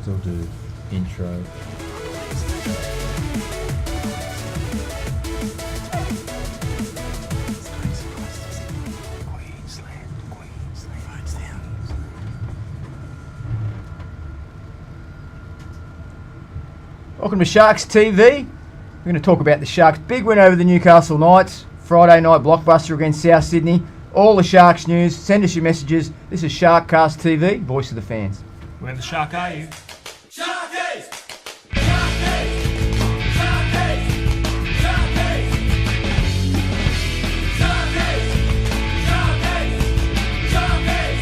Still do intro. Welcome to Sharks TV. We're going to talk about the Sharks' big win over the Newcastle Knights. Friday night blockbuster against South Sydney. All the Sharks news. Send us your messages. This is SharkCastTV, voice of the fans. Where the Shark are you? Sharkies! Sharkies! Sharkies! Sharkies! Sharkies! Sharkies! Sharkies!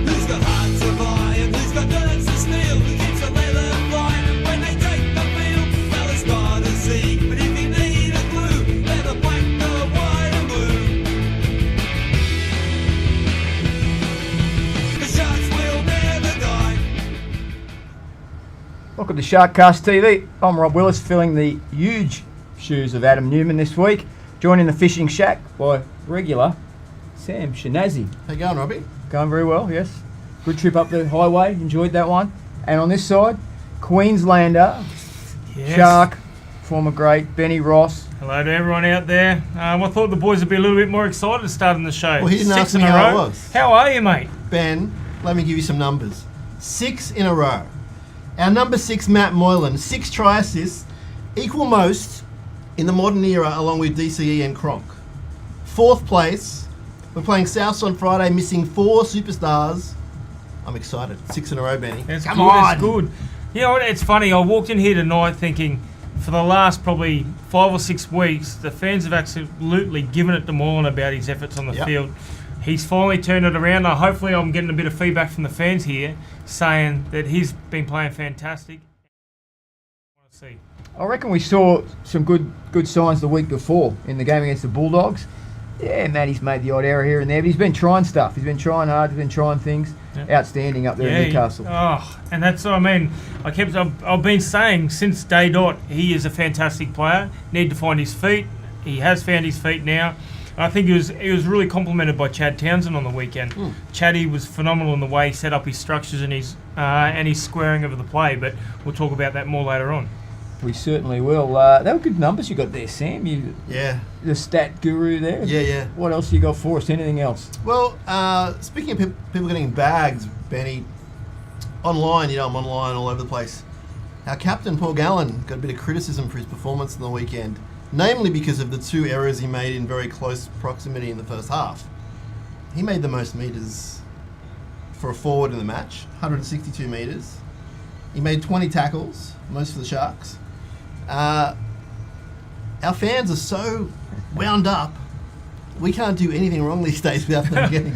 Who's got hearts of iron? Who's got nerves of steel? Who keeps a leather flying when they take the field? Well, it's not a sea, but if you need a clue, they're the black, the white and blue. The Sharks will never die. Welcome to SharkCast TV. I'm Rob Willis, filling the huge shoes of Adam Newman this week. Joining the fishing shack by regular Sam Shanazi. How you going, Robbie? Going very well, yes. Good trip up the highway, enjoyed that one. And on this side, Queenslander, Yes. Shark, former great Benny Ross. Hello to everyone out there. I thought the boys would be a little bit more excited starting the show. Well, he didn't 6 ask in me a how it row. was. How are you, mate? Ben, let me give you some numbers. 6 in a row. Our number 6, Matt Moylan, 6 try assists, equal most in the modern era along with DCE and Cronk. 4th place, we're playing Souths on Friday, missing 4 superstars. I'm excited. 6 in a row, Benny. It's Come good, on. it's good. You know what, it's funny, I walked in here tonight thinking for the last probably 5 or 6 weeks, the fans have absolutely given it to Moylan about his efforts on the Yep. field. He's finally turned it around. Now, hopefully I'm getting a bit of feedback from the fans here saying that he's been playing fantastic. I want to see. I reckon we saw some good signs the week before in the game against the Bulldogs. Yeah, Matty's made the odd error here and there, but he's been trying stuff. He's been trying hard. He's been trying things. Yeah. Outstanding up there in Newcastle. And that's what I mean. I've been saying since day dot, he is a fantastic player. Need to find his feet. He has found his feet now. I think he was really complimented by Chad Townsend on the weekend. Chaddy was phenomenal in the way he set up his structures and his squaring of the play, but we'll talk about that more later on. We certainly will. They were good numbers you got there, Sam. Yeah. The stat guru there. Yeah. What else you got for us? Anything else? Well, speaking of people getting bags, Benny, online, I'm online all over the place. Our captain, Paul Gallen, got a bit of criticism for his performance on the weekend, namely because of the 2 errors he made in very close proximity in the first half. He made the most metres for a forward in the match, 162 metres. He made 20 tackles, most for the Sharks. Our fans are so wound up, we can't do anything wrong these days without them getting...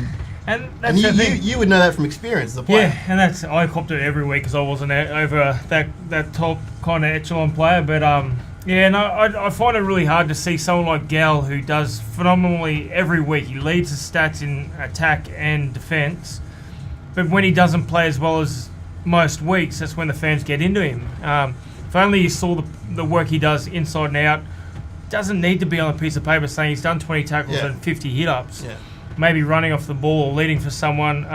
And that's the thing. you would know that from experience as a player. Yeah, and I copped it every week because I wasn't over that top kind of echelon player. But I find it really hard to see someone like Gal who does phenomenally every week. He leads the stats in attack and defence, but when he doesn't play as well as most weeks, that's when the fans get into him. If only you saw the work he does inside and out. Doesn't need to be on a piece of paper saying he's done 20 tackles and 50 hit-ups. Yeah. Maybe running off the ball or leading for someone.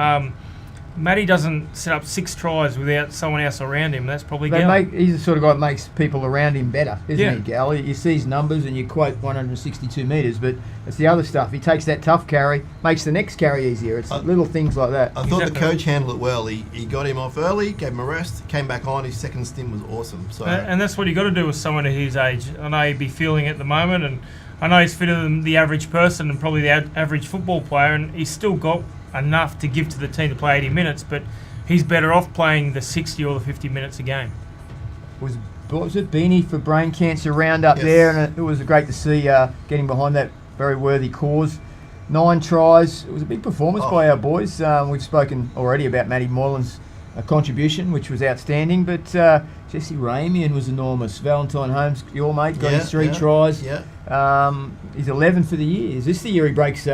Matty doesn't set up 6 tries without someone else around him. That's probably Gal. He's the sort of guy that makes people around him better, isn't Yeah. he, Gal? You see his numbers and you quote 162 metres, but it's the other stuff. He takes that tough carry, makes the next carry easier. It's little things like that. I thought Exactly. the coach handled it well. He got him off early, gave him a rest, came back on. His second stint was awesome. So And that's what you got to do with someone at his age. I know he'd be feeling it at the moment, and I know he's fitter than the average person and probably the average football player, and he's still got enough to give to the team to play 80 minutes, but he's better off playing the 60 or the 50 minutes a game. Was it Beanie for brain cancer round up Yes. there, and it was great to see getting behind that very worthy cause. 9 tries. It was a big performance by our boys. We've spoken already about Matty Moylan's contribution, which was outstanding, but Jesse Ramian was enormous. Valentine Holmes, your mate, got his 3 tries. Yeah. He's 11 for the year. Is this the year he breaks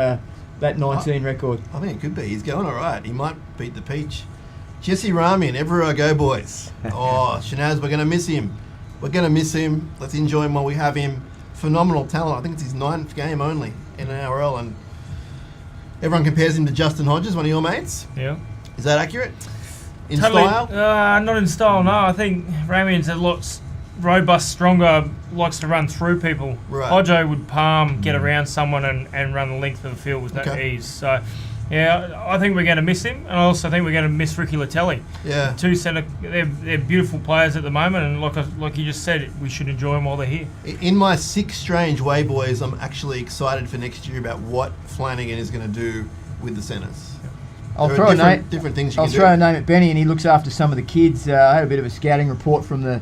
that 19 record? I think it could be. He's going all right. He might beat the Peach. Jesse Ramian, everywhere I go, boys. Shanaz, we're going to miss him. We're going to miss him. Let's enjoy him while we have him. Phenomenal talent. I think it's his 9th game only in NRL, and Everyone compares him to Justin Hodges, one of your mates. Yeah. Is that accurate? In Totally, style? not in style, no. I think Ramian's a lot robust, stronger, likes to run through people. Right. Hodjo would palm, get around someone and run the length of the field with no Okay. ease. So, yeah, I think we're going to miss him. And I also think we're going to miss Ricky Latelli. Yeah. Two centre, they're beautiful players at the moment. And like you just said, we should enjoy them while they're here. In my sick, strange way, boys, I'm actually excited for next year about what Flanagan is going to do with the centres. I'll There throw are a name. different things you I'll can throw do. a name at Benny, and he looks after some of the kids. I had a bit of a scouting report from the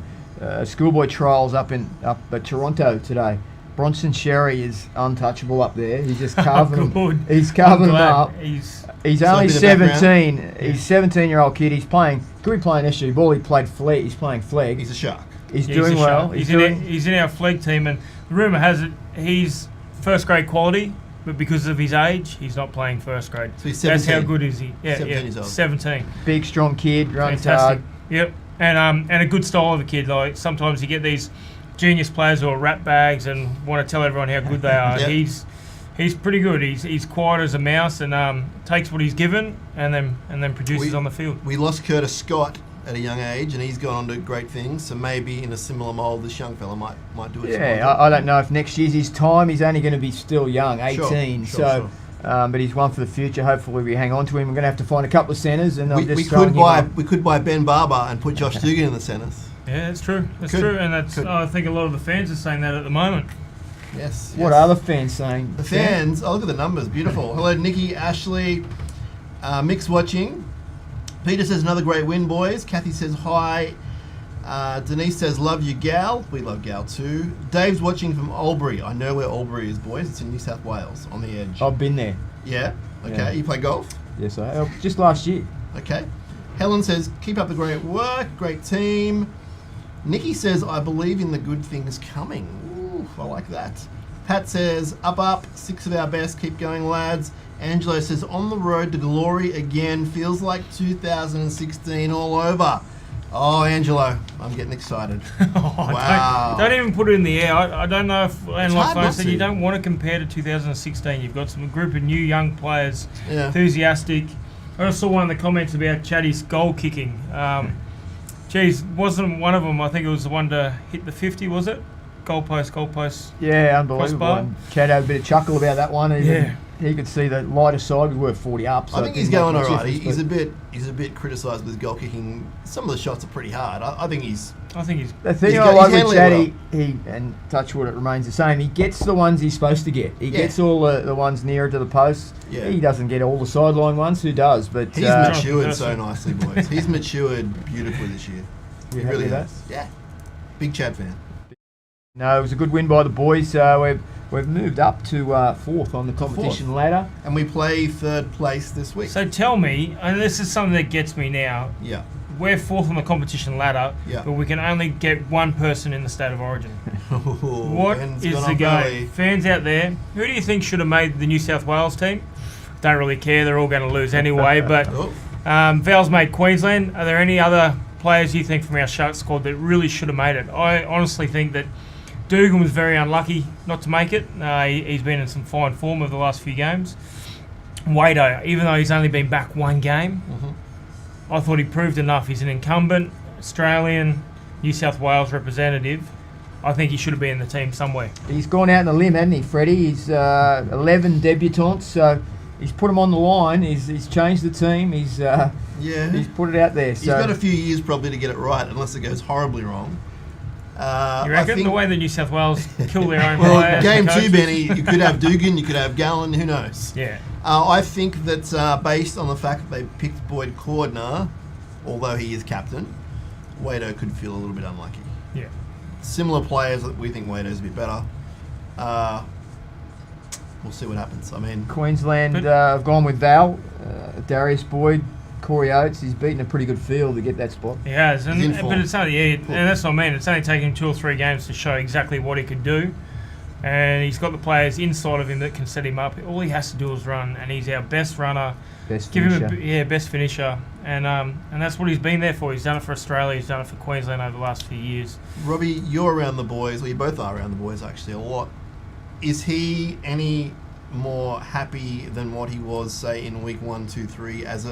schoolboy trials up at Toronto today. Bronson Sherry is untouchable up there. He's just carving Good. them. He's carving them Glad up. He's He's So a only bit of 17. background. He's 17-year-old kid. He's playing. Could be playing SG ball. He played flag. He's playing flag. He's a shark. He's a doing well. shark. He's He's in our flag team, and the rumour has it he's first grade quality, but because of his age, he's not playing first grade. So he's That's how 17. good is he? Yeah, 17 years old. 17. big, strong kid. Runs Fantastic. hard. Yep, and a good style of a kid. Like sometimes you get these genius players who are rat bags and want to tell everyone how good they are. Yep. He's pretty good. He's quiet as a mouse and takes what he's given and then produces on the field. We lost Curtis Scott at a young age, and he's gone on to great things. So maybe in a similar mould, this young fella might do it. Yeah, I don't know if next year's his time. He's only going to be still young, 18. Sure. But he's one for the future. Hopefully, we hang on to him. We're going to have to find a couple of centres, and I'm we just throwing could buy Ben Barber and put Josh Dugan in the centres. Yeah, that's true. That's Could. true, and that's Could. I think a lot of the fans are saying that at the moment. Yes. What are the fans saying? The fans? Oh, look at the numbers. Beautiful. Hello, Nikki, Ashley, Mick's watching. Peter says another great win, boys. Kathy says hi. Denise says love you, Gal. We love Gal too. Dave's watching from Albury. I know where Albury is, boys. It's in New South Wales, on the edge. I've been there. Yeah. Okay. Yeah. You play golf? Yes, I have. Just last year. Okay. Helen says, keep up the great work, great team. Nikki says, I believe in the good things coming. Ooh, I like that. Pat says, up, 6 of our best, keep going, lads. Angelo says, on the road to glory again, feels like 2016 all over. Oh, Angelo, I'm getting excited. Wow. Don't even put it in the air. I don't know if, and It's like hard I not said, to. you don't want to compare to 2016. You've got some group of new young players, Yeah. enthusiastic. I just saw one in the comments about Chatty's goal kicking. Geez, wasn't one of them, I think it was the one to hit the 50, was it? Goalpost. Yeah, unbelievable. Crossbar. And Chad had a bit of chuckle about that one. Yeah. He could see the lighter side. We were 40 up. So I it think he's didn't make going all much right. difference, He's a bit criticised with his goal kicking. Some of the shots are pretty hard. I think he's... I think he's The thing He's I got- like he's with handling Chatty, he and touch wood, it remains the same. He gets the ones he's supposed to get. He Yeah. gets all the ones nearer to the post. Yeah. He doesn't get all the sideline ones. Who does? But He's matured so nicely, boys. He's matured beautifully this year. You He happy really with has. Yeah. Big Chad fan. No, it was a good win by the boys. We've moved up to 4th on the competition ladder. And we play 3rd place this week. So tell me, and this is something that gets me now. Yeah. We're 4th on the competition ladder, Yeah. but we can only get one person in the state of origin. What Ben's is gone the off game? early. Fans out there, who do you think should have made the New South Wales team? Don't really care. They're all going to lose anyway. But Oh, Val's made Queensland. Are there any other players you think from our Shark squad that really should have made it? I honestly think that Dugan was very unlucky not to make it. He's been in some fine form over the last few games. Wado, even though he's only been back one game, I thought he proved enough. He's an incumbent, Australian, New South Wales representative. I think he should have been in the team somewhere. He's gone out on a limb, hasn't he, Freddie? He's 11 debutants, so he's put them on the line. He's changed the team. He's yeah. he's put it out there. He's So got a few years probably to get it right, unless it goes horribly wrong. You I reckon think, the way that New South Wales kill their own well, players? game and 2, coaches? Benny, you could have Dugan, you could have Gallen, who knows? Yeah. I think that based on the fact that they picked Boyd Cordner, although he is captain, Wado could feel a little bit unlucky. Yeah. Similar players that we think Wado's a bit better. We'll see what happens. I mean, Queensland But- have gone with Val, Darius Boyd, Corey Oates. He's beaten a pretty good field to get that spot. He has, He's in and, form. but it's only and that's what I mean. It's only taken him 2 or 3 games to show exactly what he could do, and he's got the players inside of him that can set him up. All he has to do is run, and he's our best runner. Best Give finisher. him best finisher, and that's what he's been there for. He's done it for Australia. He's done it for Queensland over the last few years. Robbie, you're around the boys. Well, you both are around the boys actually a lot. Is he any more happy than what he was, say, in week 1, 2, 3 as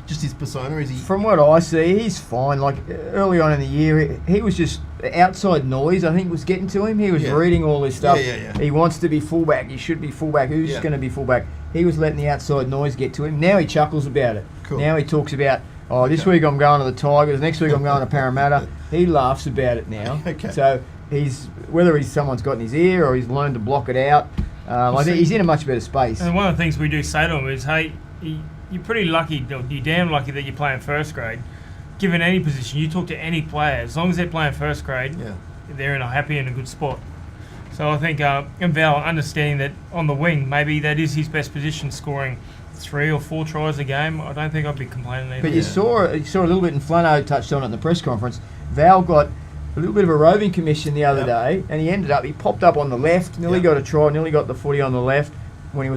just his persona? Is he? From what I see, he's fine. Like early on in the year, he was just outside noise. I think was getting to him. He was reading all this stuff. Yeah. He wants to be fullback. He should be fullback. Who's going to be fullback? He was letting the outside noise get to him. Now he chuckles about it. Cool. Now he talks about, this week I'm going to the Tigers. Next week I'm going to Parramatta. He laughs about it now. Okay. So whether someone's got in his ear or he's learned to block it out. I think he's in a much better space. And one of the things we do say to him is, hey, you're pretty lucky, you're damn lucky that you're playing first grade. Given any position, you talk to any player, as long as they're playing first grade, they're in a happy and a good spot. So I think and Val understanding that on the wing, maybe that is his best position, scoring 3 or 4 tries a game. I don't think I'd be complaining either. But you saw a little bit, and Flano touched on it in the press conference. Val got a little bit of a roving commission the other day, and he popped up on the left, nearly got a try, nearly got the footy on the left when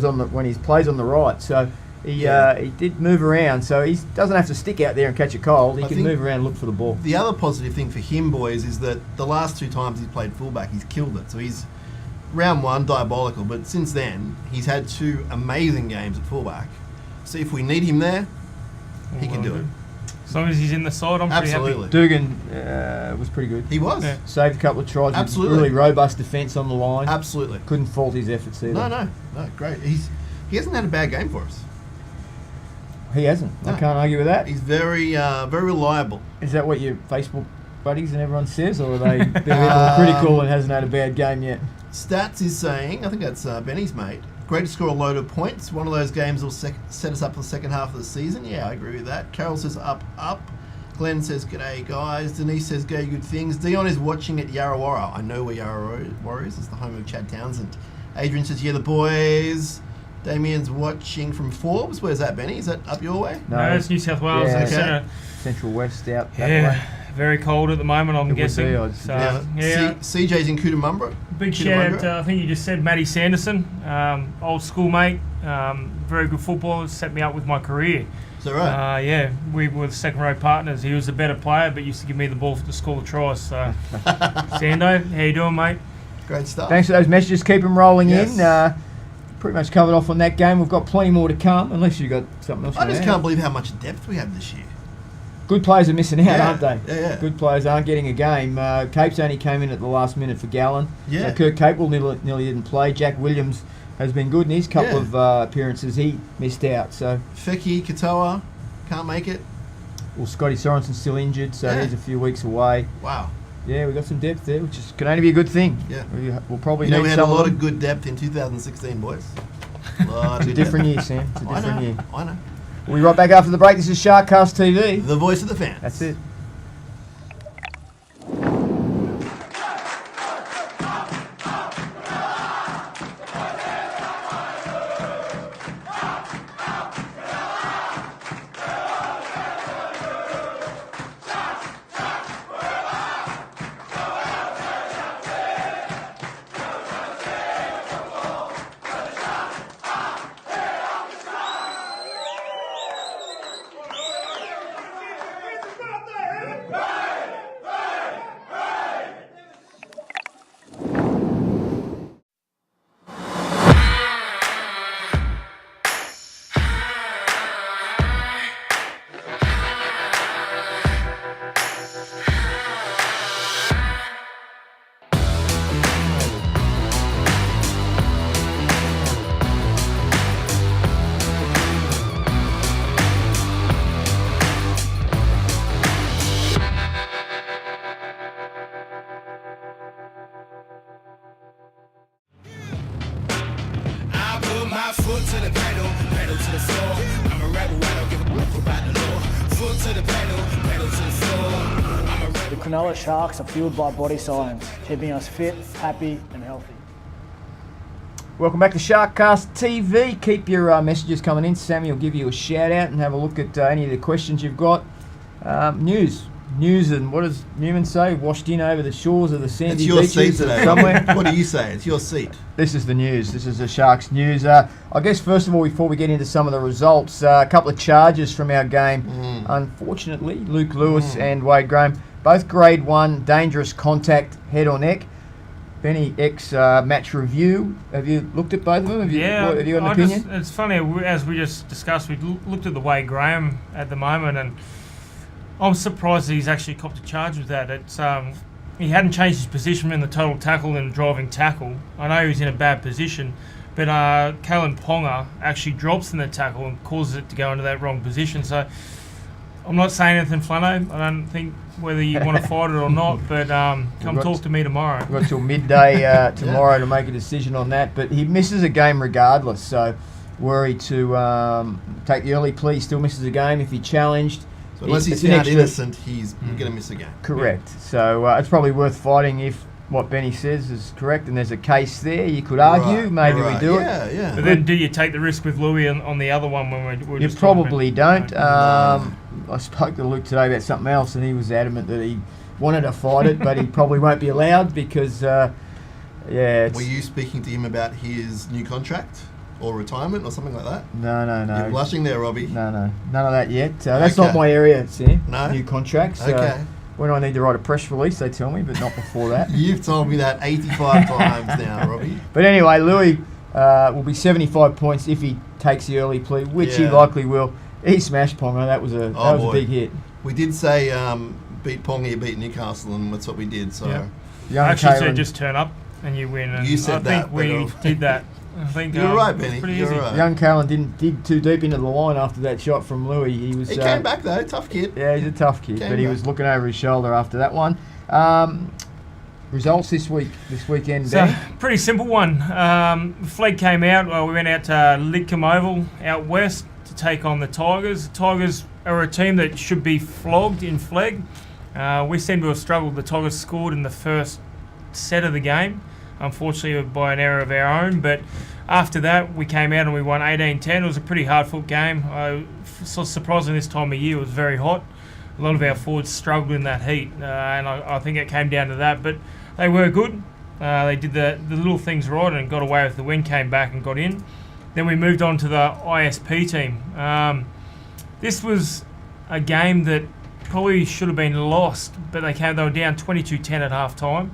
he plays on the right. So he did move around, so he doesn't have to stick out there and catch a cold. He can move around and look for the ball. The other positive thing for him, boys, is that the last 2 times he's played fullback, he's killed it. So he's round 1 diabolical, but since then he's had 2 amazing games at fullback. So if we need him there, he can do it. As long as he's in the side, I'm pretty happy. Dugan was pretty good. He was. Yeah. Saved a couple of tries. Absolutely. Really robust defence on the line. Absolutely. Couldn't fault his efforts either. No, great. He hasn't had a bad game for us. He hasn't. No. I can't argue with that. He's very reliable. Is that what your Facebook buddies and everyone says, or are they a bit more critical and hasn't had a bad game yet? Stats is saying, I think that's Benny's mate, great to score a load of points. One of those games will set us up for the second half of the season. Yeah, I agree with that. Carol says up. Glenn says, g'day guys. Denise says, go good things. Dion is watching at Yarrawarra. I know where Yarrawarra is. It's the home of Chad Townsend. Adrian says, yeah, the boys. Damien's watching from Forbes. Where's that, Benny? Is that up your way? No, it's New South Wales in the centre. Central West out that way. Very cold at the moment, I'm guessing. CJ's in Cootamundra. Big shout out to, I think you just said, Matty Sanderson, old schoolmate, very good footballer, set me up with my career. Is that right? We were the second row partners. He was a better player, but used to give me the ball to score the tries. So, Sando, how you doing, mate? Great stuff. Thanks for those messages. Keep them rolling Yes. in. Pretty much covered off on that game. We've got plenty more to come, unless you've got something else. I just can't believe how much depth we have this year. Good players are missing out, aren't they? Yeah. Good players aren't getting a game. Capes only came in at the last minute for Gallen. Yeah. Kurt Capewell nearly didn't play. Jack Williams has been good in his couple of appearances. He missed out. So Feki Katoa can't make it. Well, Scotty Sorensen's still injured, so he's a few weeks away. Wow. Yeah, we've got some depth there, which can only be a good thing. Yeah. We'll probably we need had a lot them. of good depth in 2016, boys. It's a different year, Sam. It's a different year. I know. We'll be right back after the break. This is SharkCastTV. The voice of the fans. That's it. My foot to the pedal, pedal to the floor. I'm a rebel, I don't give a fuck about the law. Foot to the pedal, pedal to the floor. I'm a rebel. The Cronulla Sharks are fueled by body science, keeping us fit, happy and healthy. Welcome back to SharkCastTV. Keep your messages coming in. Sammy will give you a shout out and have a look at any of the questions you've got. News, and what does Newman say? Washed in over the shores of the sandy It's your beaches seat today. somewhere. What do you say? It's your seat. This is the news. This is the Sharks news. I guess first of all, before we get into some of the results, a couple of charges from our game. Unfortunately, Luke Lewis and Wade Graham, both grade 1, dangerous contact, head or neck. Benny, match review. Have you looked at both of them? Have you got an opinion? It's funny, as we just discussed, we looked at the way Graham at the moment, and I'm surprised that he's actually copped a charge with that. It's he hadn't changed his position in the total tackle and driving tackle. I know he was in a bad position, but Kalen Ponga actually drops in the tackle and causes it to go into that wrong position. So I'm not saying anything, Flano. I don't think whether you want to fight it or not, but come talk to me tomorrow. We've got till midday tomorrow to make a decision on that. But he misses a game regardless, so worried to take the early plea. Still misses a game if he challenged. So unless he's found innocent, he's going to miss a game. Correct. So it's probably worth fighting if what Benny says is correct, and there's a case there. You could argue, maybe we do it. Yeah. But then, do you take the risk with Louis on the other one when we're You just probably don't. No. I spoke to Luke today about something else, and he was adamant that he wanted to fight it, but he probably won't be allowed because, it's... Were you speaking to him about his new contract or retirement or something like that? No. You're blushing there, Robbie. No. None of that yet. That's Okay. not my area, Sam. No? New contracts. Okay. When I need to write a press release, they tell me, but not before that. You've told me that 85 times now, Robbie. But anyway, Louis will be 75 points if he takes the early plea, which he Yeah. likely will. He smashed Ponga. That was a boy. big hit. We did say beat Ponga, beat Newcastle, and that's what we did. So Yeah. Young I actually said Kalen- just turn up and you win. And You said I that, think we but, did that. I think You're right, it's Benny. pretty You're easy. right. Young Kalen didn't dig too deep into the line after that shot from Louis. He was. He came back though, tough kid. Yeah, he's a tough kid, Came but he back. was looking over his shoulder after that one. Results this weekend, So, Benny? pretty simple one. Flag came out. Well, we went out to Lidcombe Oval out west to take on the Tigers. The Tigers are a team that should be flogged in flag. We seem to have struggled. The Tigers scored in the first set of the game, unfortunately by an error of our own. But after that, we came out and we won 18-10. It was a pretty hard-fought game. So surprising this time of year, it was very hot. A lot of our forwards struggled in that heat, and I think it came down to that. But they were good. They did the little things right and got away with the win, came back and got in. Then we moved on to the ISP team. This was a game that probably should have been lost, but they were down 22-10 at half time.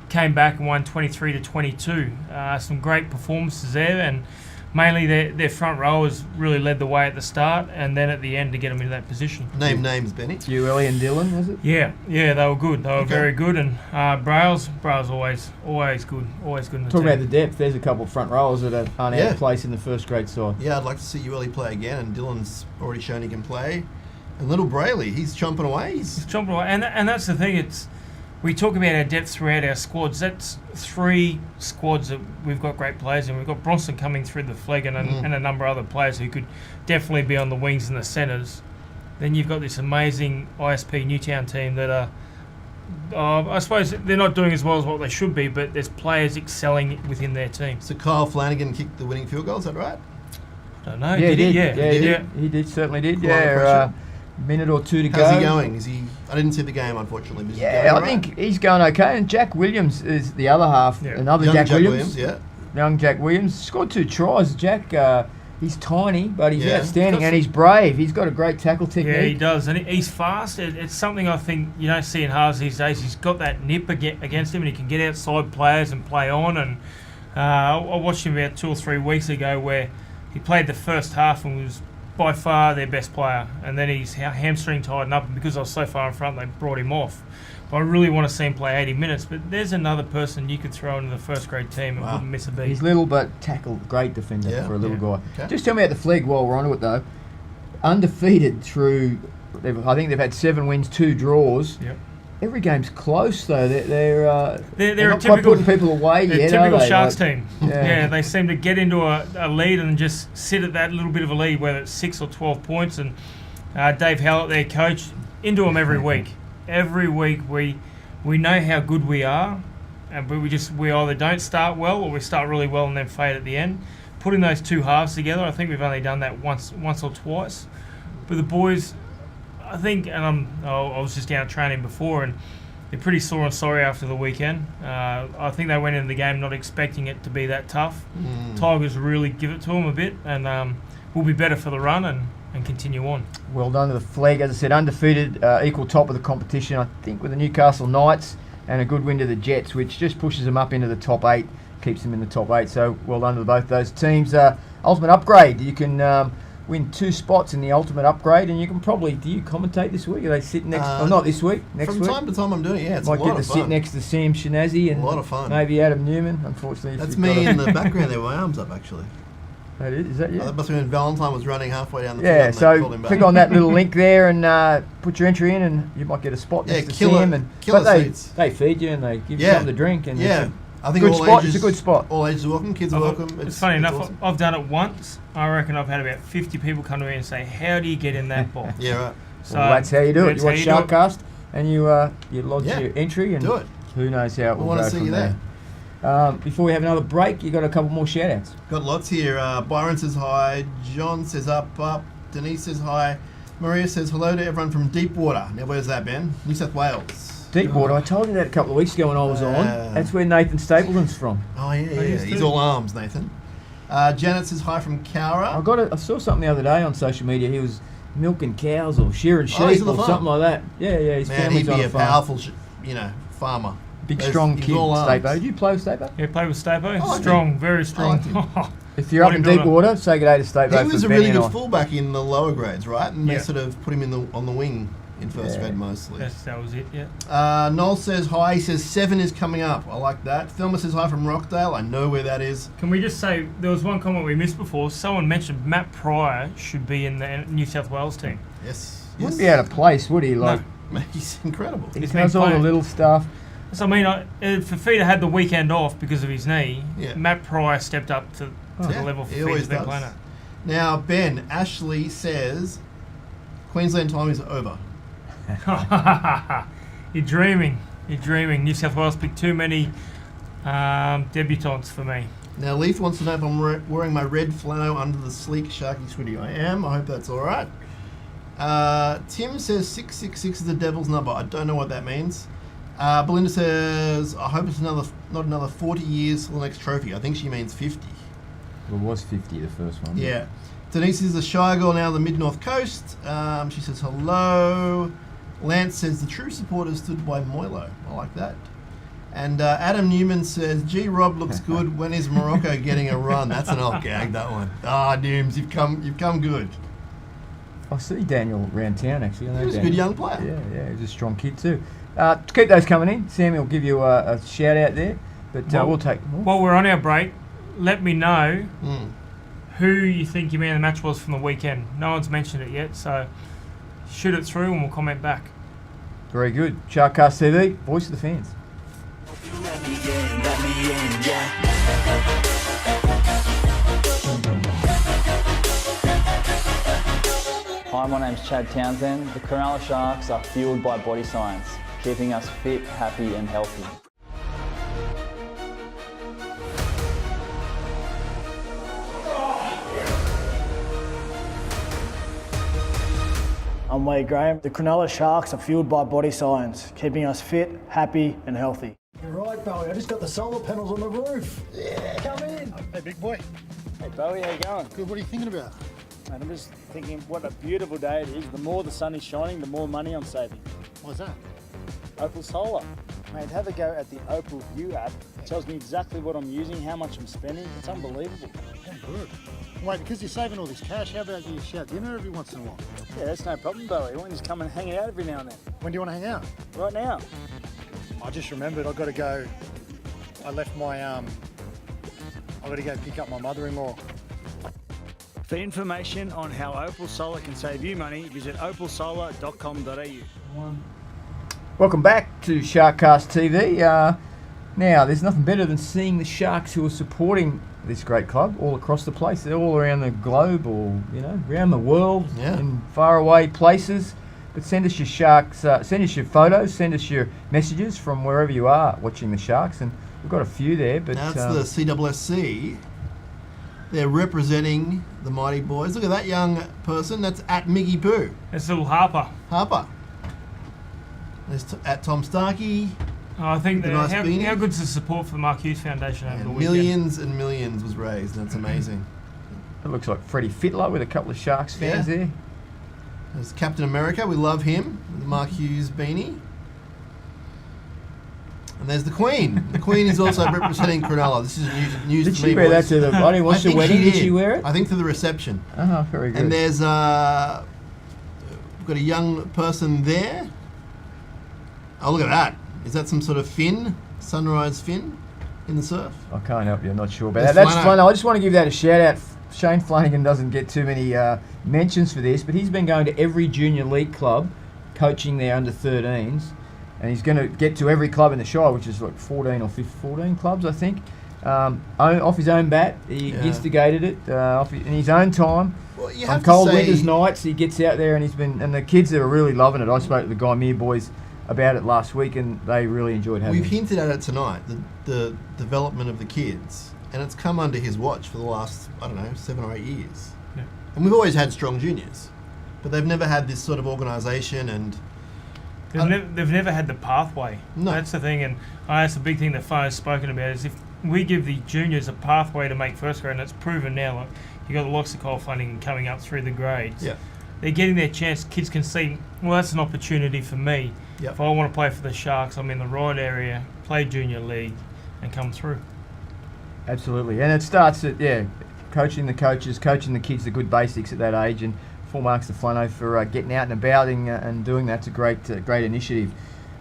Came back and won 23-22. Some great performances there, and mainly their front rowers really led the way at the start and then at the end to get them into that position. Name names, Benny. You, Ellie and Dylan, was it? Yeah, they were good. They were Okay. very good, and Braille's always good, in the Talk team. about the depth. There's a couple of front rowers that aren't out Yeah. of place in the first grade side. Yeah, I'd like to see Ueli play again, and Dylan's already shown he can play. And little Brayley, he's chomping away. It's jumping away. And that's the thing. We talk about our depth throughout our squads. That's 3 squads that we've got great players in. We've got Bronson coming through the flag and a number of other players who could definitely be on the wings and the centres. Then you've got this amazing ISP Newtown team that are, I suppose they're not doing as well as what they should be, but there's players excelling within their team. So Kyle Flanagan kicked the winning field goal, is that right? I don't know. Yeah, did he? Yeah, he did. Certainly did. Quite a Yeah, pressure. minute or two to go. How's he going? Is he? I didn't see the game, unfortunately. But is he Yeah, going I all right? think he's going okay. And Jack Williams is the other half. Yeah. Another Young Jack Williams. Yeah. Young Jack Williams. Scored 2 tries. Jack, he's tiny, but he's Yeah. outstanding and he's brave. He's got a great tackle technique. Yeah, he does, and he's fast. It's something I think you don't see in halves these days. He's got that nip against him, and he can get outside players and play on. And I watched him about 2 or 3 weeks ago where he played the first half and was by far their best player, and then his hamstring tightened up, and because I was so far in front, they brought him off. But I really want to see him play 80 minutes. But there's another person you could throw into the first grade team and Wow. wouldn't miss a beat. He's little but tackle, great defender Yeah. for a little guy. Okay. Just tell me about the flag while we're onto it though. Undefeated through, I think they've had 7 wins, 2 draws. Yep. Every game's close though. They're They're a not quite typical- putting people away They're yet. typical are they? Sharks Like, team. Yeah. Yeah, they seem to get into a lead and just sit at that little bit of a lead, whether it's 6 or 12 points. And Dave Hallett, their coach, into them every week. Every week we know how good we are, and we either don't start well or we start really well and then fade at the end. Putting those 2 halves together, I think we've only done that once or twice. But the boys, I think, and I was just down training before, and they're pretty sore and sorry after the weekend. I think they went into the game not expecting it to be that tough. Tigers really give it to them a bit, and we'll be better for the run and continue on. Well done to the flag. As I said, undefeated, equal top of the competition. I think with the Newcastle Knights and a good win to the Jets, which just pushes them up into the top 8, keeps them in the top 8. So well done to both those teams. Ultimate upgrade. You can win 2 spots in the ultimate upgrade, and you can probably, do you commentate this week? Are they sitting next? Not this week. Next from week. Time to time, I'm doing it. Yeah, it's Might a lot get to of sit fun. next to Sam Shinazi and A lot of fun. maybe Adam Newman. Unfortunately, if That's you've me got in the background there with my arms up, actually. That is that you? That must have been Valentine was running halfway down the Yeah, field and they so called him back. click on that little link there and put your entry in, and you might get a spot Yeah, next to killer- Sam. And killer but seats. they feed you and they give you Yeah. something to drink. And Yeah, it's I think good all spot. ages, It's a good spot. All ages are welcome. Kids are welcome. It's funny enough, awesome. I've done it once. I reckon I've had about 50 people come to me and say, "How do you get in that box?" Yeah, right. So Well, that's how you do it. that's You watch how you do it. SharkCast and you lodge Yeah. your entry, and Do it. who knows how it We will want go to see from you there. Before we have another break, you got a couple more shout outs. Got lots here. Byron says hi. John says up. Denise says hi. Maria says hello to everyone from Deepwater. Now, where's that, Ben? New South Wales. Deepwater, I told you that a couple of weeks ago when I was on. That's where Nathan Stapleton's from. Oh, yeah, yeah. is He's too. all arms, Nathan. Janet says hi from Cowra. I saw something the other day on social media. He was milking cows or shearing sheep he's on or the farm. something like that. Yeah, his Man, family's he'd on be a a farm. powerful, farmer. Big, He's- strong he's kid, all arms. Stapo. Did you play with Stapo? Yeah, play with Stapo. I like Strong, him. very strong. like If you're up in Bodybuilder. Deepwater, say good day to Stapo. He was for a really Benny and good I. fullback in the lower grades, right? And they Yeah. sort of put him on the wing in first Yeah. grade mostly. That was it. Yeah. Noel says hi. He says 7 is coming up. I like that. Thelma says hi from Rockdale. I know where that is. Can we just say there was one comment we missed before? Someone mentioned Matt Pryor should be in the New South Wales team. Yes. Wouldn't be out of place, would he? Like, Mate, he's incredible. he He's does been all the playing. little stuff. So I mean, if Fafita had the weekend off because of his knee, Yeah. Matt Pryor stepped up to the Yeah, level he always Fafita's been does. playing at. Now, Ben, Ashley says Queensland time is over. You're dreaming. You're dreaming. New South Wales picked too many debutants for me. Now, Leith wants to know if I'm wearing my red flannel under the sleek Sharky sweaty. I am. I hope that's all right. Tim says 666 is the devil's number. I don't know what that means. Belinda says, I hope it's not another 40 years till the next trophy. I think she means 50. Well, it was 50 the first one. Yeah. Denise is a shy girl now on the mid-north coast. She says hello. Lance says the true supporters stood by Moilo. I like that. And Adam Newman says, gee, Rob looks good. When is Morocco getting a run? That's an old gag, that one. Nooms, you've come good. I see Daniel around town actually. I know He was a Daniel. good young player. Yeah, he's a strong kid too. To keep those coming in, Sammy will give you a shout out there. But we'll take more. While we're on our break, let me know Mm. who you think your man of the match was from the weekend. No one's mentioned it yet, so shoot it through and we'll comment back. Very good. SharkCastTV, voice of the fans. Hi, my name's Chad Townsend. The Cronulla Sharks are fueled by body science, keeping us fit, happy and healthy. I'm Wade Graham. The Cronulla Sharks are fueled by body science, keeping us fit, happy and healthy. You're right, Bowie. I just got the solar panels on the roof. Yeah, come in. Hey, big boy. Hey Bowie, how you going? Good. What are you thinking about? Mate, I'm just thinking what a beautiful day it is. The more the sun is shining, the more money I'm saving. What's that? Opal Solar. Mate, have a go at the Opal View app. It tells me exactly what I'm using, how much I'm spending. It's unbelievable. Yeah, good. Wait, because you're saving all this cash, how about you shout dinner every once in a while? Yeah, that's no problem, Bowie. Why don't you just come and hang out every now and then? When do you want to hang out? Right now. I just remembered I've got to go. I left my I've got to go pick up my mother-in-law. For information on how Opal Solar can save you money, visit opalsolar.com.au. Welcome back to SharkCast TV. Now, there's nothing better than seeing the Sharks who are supporting this great club all across the place. They're all around the globe or, around the world in faraway places. But send us your Sharks, send us your photos, send us your messages from wherever you are watching the Sharks. And we've got a few there. But Now it's the CSSC. They're representing the Mighty Boys. Look at that young person. That's at Miggy Poo. It's little Harper. Harper. There's at Tom Starkey. I think The that nice beanie. how good's the support for the Mark Hughes Foundation over the And weekend? millions and millions was raised. That's amazing. it looks like Freddie Fitler with a couple of Sharks fans Yeah. there. There's Captain America. We love him. The Mark Hughes beanie. And there's the Queen. The Queen is also representing Cronulla. This is news Did to she me, wear that boys. to the? I didn't watch the think wedding. Did she wear it? I think to the reception. Oh, very good. And there's we've got a young person there. Oh, look at that. Is that some sort of fin? Sunrise fin in the surf? I can't help you. I'm not sure about There's that. That's Flano. fun. I just want to give that a shout out. Shane Flanagan doesn't get too many mentions for this, but he's been going to every junior league club, coaching their under 13s, and he's going to get to every club in the Shire, which is like 14 or 14 clubs, I think. Off his own bat, he instigated it in his own time. Well, you On have cold to say, winter's nights, he gets out there and the kids are really loving it. I spoke to the Guy Mere boys about it last week, and they really enjoyed having we've it. hinted at it tonight, the development of the kids, and it's come under his watch for the last, 7 or 8 years. Yeah. And we've always had strong juniors, but they've never had this sort of organisation and... They've never had the pathway. No. That's the thing, and that's the big thing that Fano's spoken about, is if we give the juniors a pathway to make first grade, and it's proven now, like, you've got the lots of Cole funding coming up through the grades. Yeah. They're getting their chance. Kids can see, well, that's an opportunity for me. Yep. If I want to play for the Sharks, I'm in the right area, play junior league, and come through. Absolutely, and it starts at coaching the coaches, coaching the kids the good basics at that age, and full marks to Flano for getting out and about and doing that. It's a great initiative.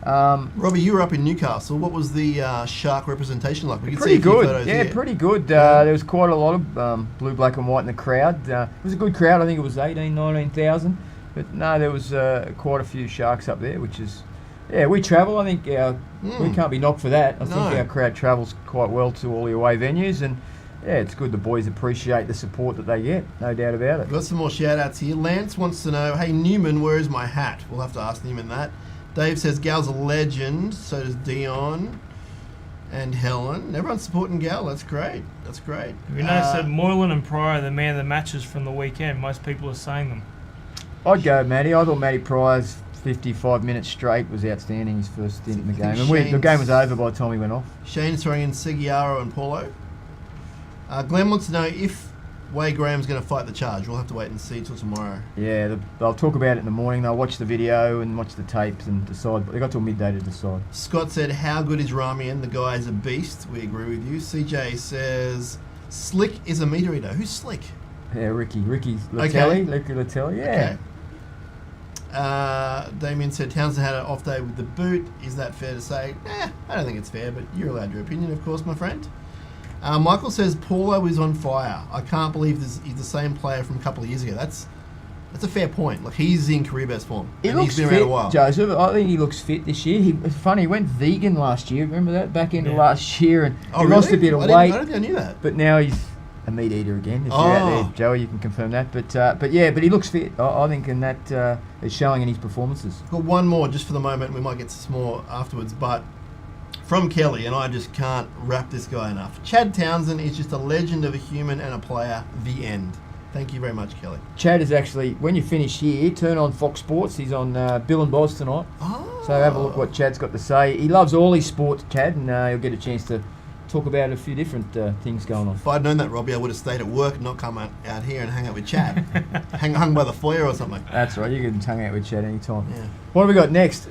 Robbie, you were up in Newcastle. What was the Shark representation like? We could Pretty see a few good, photos yeah, here. pretty good. There was quite a lot of blue, black and white in the crowd. It was a good crowd. I think it was 19,000. But no, there was quite a few Sharks up there, which is... Yeah, we travel. I think we can't be knocked for that. I think our crowd travels quite well to all the away venues, and yeah, it's good the boys appreciate the support that they get, no doubt about it. We've got some more shout-outs here. Lance wants to know, hey, Newman, where is my hat? We'll have to ask Newman that. Dave says, Gal's a legend. So does Dion and Helen. Everyone's supporting Gal. That's great. That's great. We noticed that Moylan and Pryor are the man of the matches from the weekend. Most people are saying them. I'd go Matty. I thought Matty Pryor's 55 minutes straight was outstanding, his first stint in the game. And the game was over by the time he went off. Shane's throwing in Seguiaro and Paulo. Glenn wants to know if Wade Graham's going to fight the charge. We'll have to wait and see till tomorrow. Yeah, they'll talk about it in the morning. They'll watch the video and watch the tapes and decide. They got till midday to decide. Scott said, how good is Ramian? The guy is a beast. We agree with you. CJ says, Slick is a meter eater. Who's Slick? Yeah, Ricky Latelli. Okay. Ricky Latelli, yeah. Okay. Damien said Townsend had an off day with the boot. Is that fair to say? I don't think it's fair, but you're allowed your opinion, of course, my friend. Michael says Paulo is on fire. I can't believe he's the same player from a couple of years ago. That's a fair point. Like, he's in career best form. He and looks he's been fit, around a while. Joseph. I think he looks fit this year. It's funny, he went vegan last year. Remember that? Back into last year, and he lost a bit of weight. I don't think I knew that. But now he's a meat eater again. If you're out there, Joey, you can confirm that. But he looks fit. I think, and that is showing in his performances. Got one more just for the moment. We might get some more afterwards, but from Kelly, and I just can't wrap this guy enough. Chad Townsend is just a legend of a human and a player. The end. Thank you very much, Kelly. Chad is actually, when you finish here, turn on Fox Sports. He's on Bill and Boz tonight. Oh. So have a look what Chad's got to say. He loves all his sports, Chad, and he'll get a chance to talk about a few different things going on. If I'd known that, Robbie, I would have stayed at work and not come out here and hang out with Chad. hung by the foyer or something. That's right. You can hang out with Chad anytime. Yeah. What have we got next?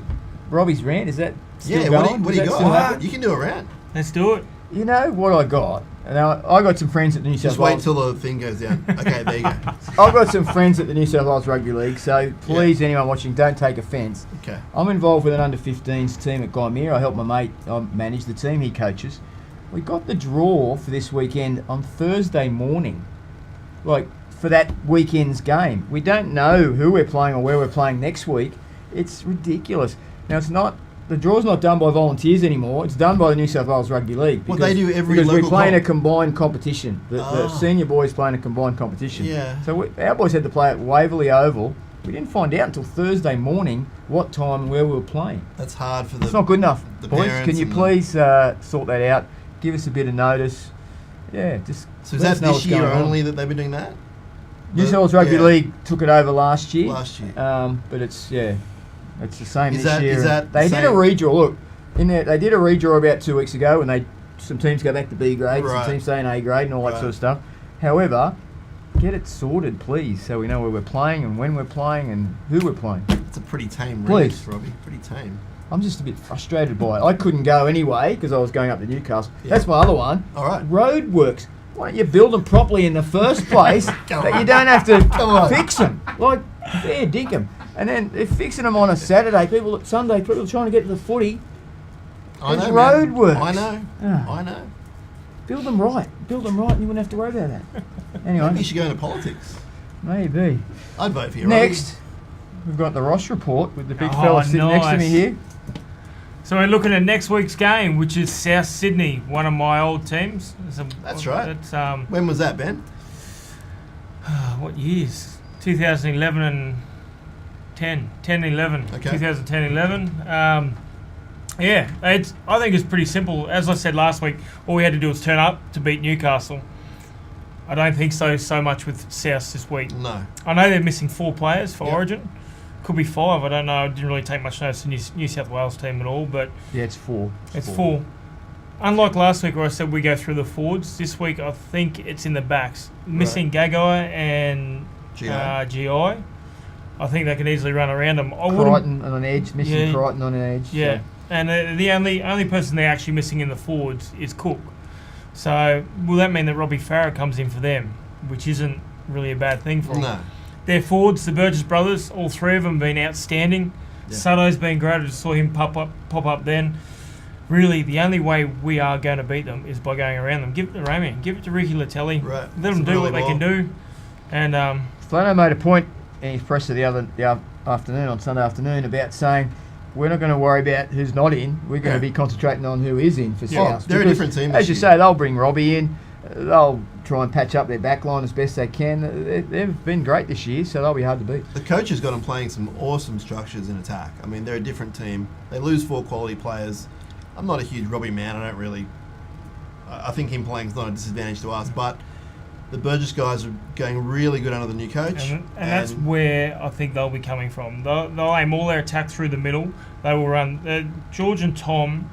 Robbie's rant, is that still going? What do you Does that got? still happen? You can do a round. Let's do it. You know what I got? Now, I got some friends at the New South Just wait Wales. till the thing goes down. Okay, there you go. I've got some friends at the New South Wales Rugby League, so please, anyone watching, don't take offence. Okay. I'm involved with an under-15s team at Guy Mere. I help my mate manage the team he coaches. We got the draw for this weekend on Thursday morning, like for that weekend's game. We don't know who we're playing or where we're playing next week. It's ridiculous. Now, the draw's not done by volunteers anymore. It's done by the New South Wales Rugby League. Well, they do every because local we're playing comp. a combined competition. The senior boys playing a combined competition. Yeah. So our boys had to play at Waverley Oval. We didn't find out until Thursday morning what time and where we were playing. That's hard for the. It's not good enough, the boys. parents Can you and please sort that out? Give us a bit of notice. Yeah, just. So is let that us know this what's year going on. only that they've been doing that? New South Wales Rugby League took it over last year. But it's the same Is this that- year. is that They the did a same? redraw. Look, they did a redraw about 2 weeks ago, and some teams go back to B grade, Right. some teams stay in A grade, and all that Right. sort of stuff. However, get it sorted, please, so we know where we're playing and when we're playing and who we're playing. It's a pretty tame Please. race, Robbie. Pretty tame. I'm just a bit frustrated by it. I couldn't go anyway because I was going up to Newcastle. Yeah. That's my other one. All right. Roadworks. Why don't you build them properly in the first place that you don't have to fix them? Like, fair dinkum. And then they're fixing them on a Saturday. Sunday, people are trying to get to the footy. I There's know, man. roadworks. I know. Ah. I know. Build them right, and you wouldn't have to worry about that. Maybe you Anyway, should go into politics. maybe. I'd vote for you. Next, we've got the Ross report with the big Oh, fella sitting next to me nice. here. So we're looking at next week's game, which is South Sydney, one of my old teams. That's right. That's When was that, Ben? what years? 2011 and 10 and 11. Okay. 2010 11. Yeah, I think it's pretty simple. As I said last week, all we had to do was turn up to beat Newcastle. I don't think so much with South this week. No. I know they're missing 4 players for Yep. Origin. Could be 5. I don't know. I didn't really take much notice of the New South Wales team at all, but Yeah, it's 4. it's 4. Unlike last week where I said we go through the forwards, this week I think it's in the backs. Missing Gagai and GI. I think they can easily run around them. Crichton on an edge, missing Yeah. Crichton on an edge. Yeah, So. and the only person they're actually missing in the forwards is Cook. So will that mean that Robbie Farah comes in for them, which isn't really a bad thing for them? No. Their forwards, the Burgess brothers, all 3 of them been outstanding. Yeah. Sutto's been great. I just saw him pop up then. Really, the only way we are going to beat them is by going around them. Give it to Ramian. Give it to Ricky Latelli. Right. Let them Some do early what they can ball. do. And Flano made a point in his presser the afternoon, on Sunday afternoon, about saying we're not going to worry about who's not in. We're going to be concentrating on who is in for Yeah. South. They're a Because, different team As this you year. say, they'll bring Robbie in. They'll try and patch up their back line as best they can. They've been great this year, so they'll be hard to beat. The coach has got them playing some awesome structures in attack. I mean, they're a different team. They lose 4 quality players. I'm not a huge Robbie man. I think him playing is not a disadvantage to us, but the Burgess guys are going really good under the new coach. and that's where I think they'll be coming from. They'll aim all their attack through the middle. They will run. George and Tom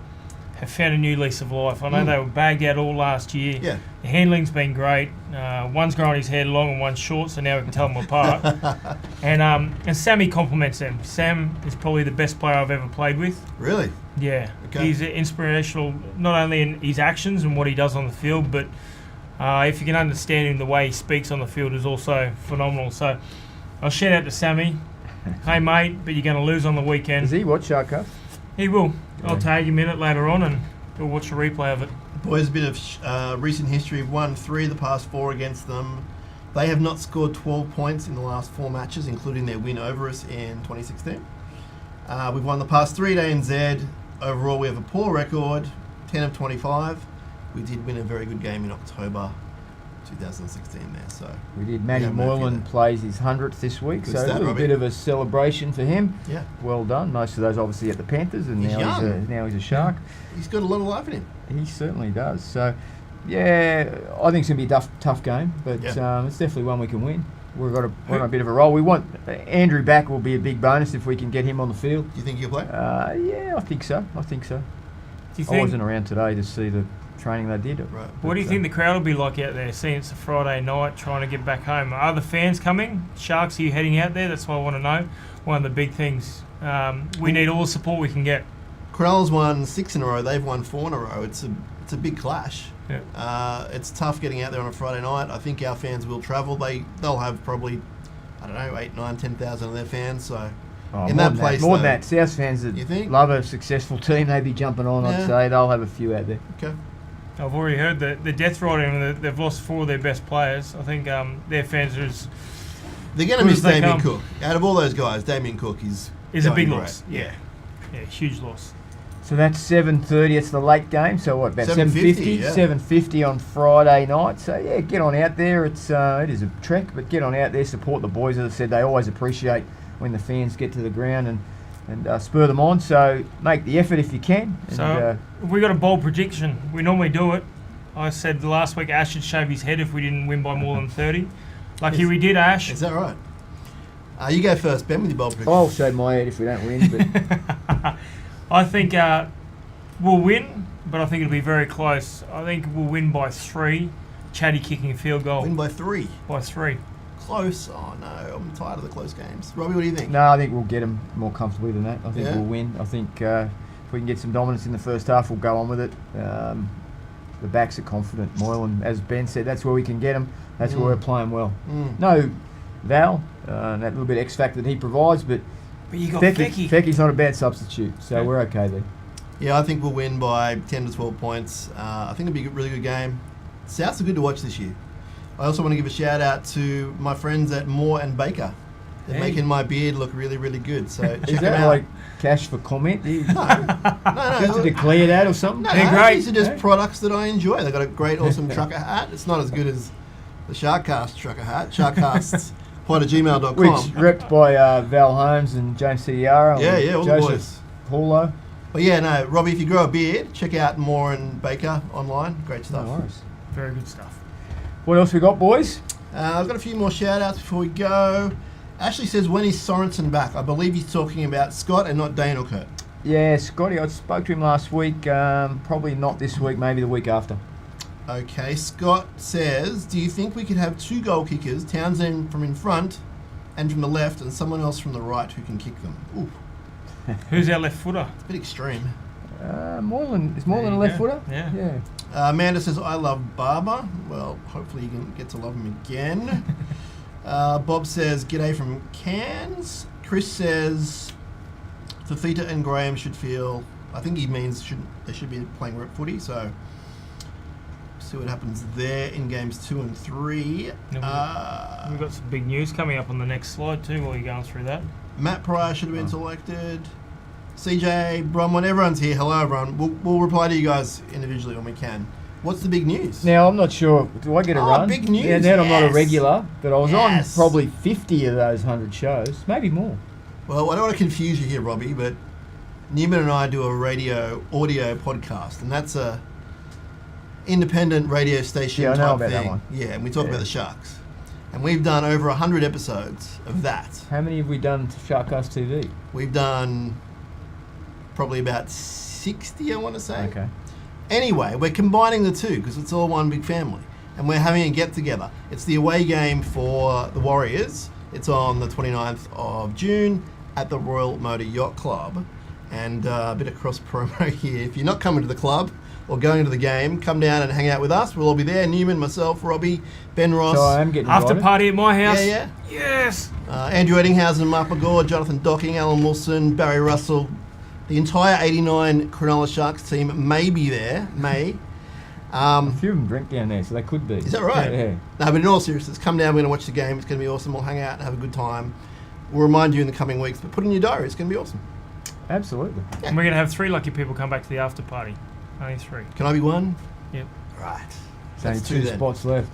have found a new lease of life. I know they were bagged out all last year. Yeah. The handling's been great. One's growing his hair long and one's short, so now we can tell them apart. And Sammy complements them. Sam is probably the best player I've ever played with. Really? Yeah, Okay. he's inspirational not only in his actions and what he does on the field, but if you can understand him, the way he speaks on the field is also phenomenal. So I'll shout out to Sammy. Hey mate, but you're going to lose on the weekend. Does he watch SharkCast? He will. I'll tag him in it later on and we'll watch a replay of it. Boys, a bit of recent history. We've won 3 of the past 4 against them. They have not scored 12 points in the last 4 matches, including their win over us in 2016. We've won the past 3 at ANZ. Overall, we have a poor record, 10 of 25. We did win a very good game in October 2016 there. So We did. Matty Yeah, Matthew Moylan there. plays his 100th this week, Good so stat, a little Robbie. bit of a celebration for him. yeah, Well done. Most of those obviously at the Panthers, and He's young. now he's a Shark. he's got a lot of life in him. He certainly does. So, yeah, I think it's going to be a tough game, but Yeah. it's definitely one we can win. We're on a bit of a roll. We want Andrew back will be a big bonus if we can get him on the field. Do you think he'll play? Yeah, I think so. Do you I think? wasn't around today to see the training they did. Right. What do you think the crowd will be like out there, seeing it's a Friday night, trying to get back home? Are the fans coming? Sharks, are you heading out there? That's what I want to know. One of the big things. We need all the support we can get. Cronulla's won 6 in a row. They've won 4 in a row. It's a big clash. Yeah. It's tough getting out there on a Friday night. I think our fans will travel. They'll have probably, I don't know, 8, 9, 10,000 of their fans. So in that place, more than though- that, South fans that You think? love a successful team, they'd be jumping on. I'd Yeah. say they'll have a few out there. Okay. I've already heard that the death riding, they've lost 4 of their best players. I think their fans are They're going to Who miss as they Damien come. Cook. Out of all those guys, Damien Cook is a going big great. loss. Yeah, huge loss. So that's 7:30. It's the late game. So what about 7:50, 7:50? yeah. 7:50 on Friday night. So yeah, get on out there. It is a trek, but get on out there. Support the boys. As I said, they always appreciate when the fans get to the ground and spur them on. So make the effort if you can. And, So we got a bold prediction. We normally do it. I said last week Ash should shave his head if we didn't win by more than 30. Lucky we did, Ash. Is that right? You go first, Ben, with your bold prediction. I'll shave my head if we don't win. But I think we'll win, but I think it'll be very close. I think we'll win by 3. Chatty kicking a field goal Win by 3. by 3. close. Oh no, I'm tired of the close games. Robbie, what do you think? No, I think we'll get them more comfortably than that. I think Yeah. we'll win. I think if we can get some dominance in the first half, we'll go on with it. The backs are confident. Moylan, as Ben said, that's where we can get them. That's where we're playing well. No, Val, that little bit of X factor that he provides, but you got Fecky's not a bad substitute, so we're okay there. Yeah, I think we'll win by 10 to 12 points. I think it'll be a really good game. Souths are good to watch this year. I also want to give a shout out to my friends at Moore and Baker. They're making my beard look really, really good. So check Is them that out. like cash for comment? You No, have to declare that or something? No, They're great. These are just products that I enjoy. They've got a great, awesome trucker hat. It's not as good as the SharkCast trucker hat. SharkCast@gmail.com. Which repped by Val Holmes and James Ciara. Yeah, all the Joseph boys. Paulo. But yeah, no, Robbie, if you grow a beard, check out Moore and Baker online. Great stuff. No worries. Very good stuff. What else we got, boys? I've got a few more shout outs before we go. Ashley says, when is Sorensen back? I believe he's talking about Scott and not Dane or Kurt. Yeah, Scotty, I spoke to him last week. Probably not this week, maybe the week after. Okay, Scott says, do you think we could have 2 goal kickers, Townsend from in front and from the left, and someone else from the right who can kick them? Ooh, Who's our left footer? it's a bit extreme. Moreland. Is Moreland a you left go. footer? Yeah. Amanda says, I love Barber. Well, hopefully you can get to love him again. Bob says, g'day from Cairns. Chris says, Fafita and Graham should feel, I think he means they should be playing rep footy, so see what happens there in games 2 and 3. We've got some big news coming up on the next slide too while you're going through that. Matt Pryor should have been selected. CJ, Bronwyn, everyone's here. Hello, everyone. We'll reply to you guys individually when we can. What's the big news? Now, I'm not sure. Do I get a run? Big news. Yeah, now I'm not a yes. regular, but I was Yes. on probably 50 of those 100 shows, maybe more. Well, I don't want to confuse you here, Robbie, but Newman and I do a radio audio podcast, and that's a independent radio station Yeah, I know type about that thing. one. Yeah, and we talk Yeah. about the Sharks. And we've done over 100 episodes of that. How many have we done to SharkCastTV? We've done probably about 60, I want to say. Okay. Anyway, we're combining the two because it's all one big family. And we're having a get-together. It's the away game for the Warriors. It's on the 29th of June at the Royal Motor Yacht Club. And a bit of cross-promo here. If you're not coming to the club or going to the game, come down and hang out with us. We'll all be there. Newman, myself, Robbie, Ben Ross. So I am getting After invited. party at my house. Yeah. Yes. Andrew Eddinghausen, Mark McGaw, Jonathan Docking, Alan Wilson, Barry Russell. The entire 89 Cronulla Sharks team may be there. May. A few of them drink down there, so they could be. Is that right? Yeah. No, but in all seriousness, come down. We're going to watch the game. It's going to be awesome. We'll hang out and have a good time. We'll remind you in the coming weeks, but put in your diary. It's going to be awesome. Absolutely. And we're going to have 3 lucky people come back to the after party. Only 3. Can I be one? Yep. Right. There's only That's 2 2 then. spots left.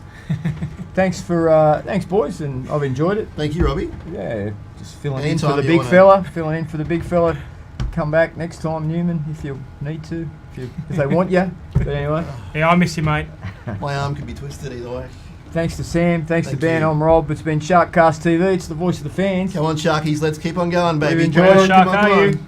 Thanks, boys, and I've enjoyed it. Thank you, Robbie. Yeah, just filling Anytime in for the you big wanna- fella. Filling in for the big fella. Come back next time, Newman, if you need to. If they want you. But anyway, Yeah, I miss you, mate. My arm could be twisted either way. thanks to Sam. Thanks Thank to Ben. you. I'm Rob. It's been SharkCast TV. It's the voice of the fans. Come on, Sharkies. Let's keep on going, baby. We've enjoyed Go it. Shark, Come on, are come on. you?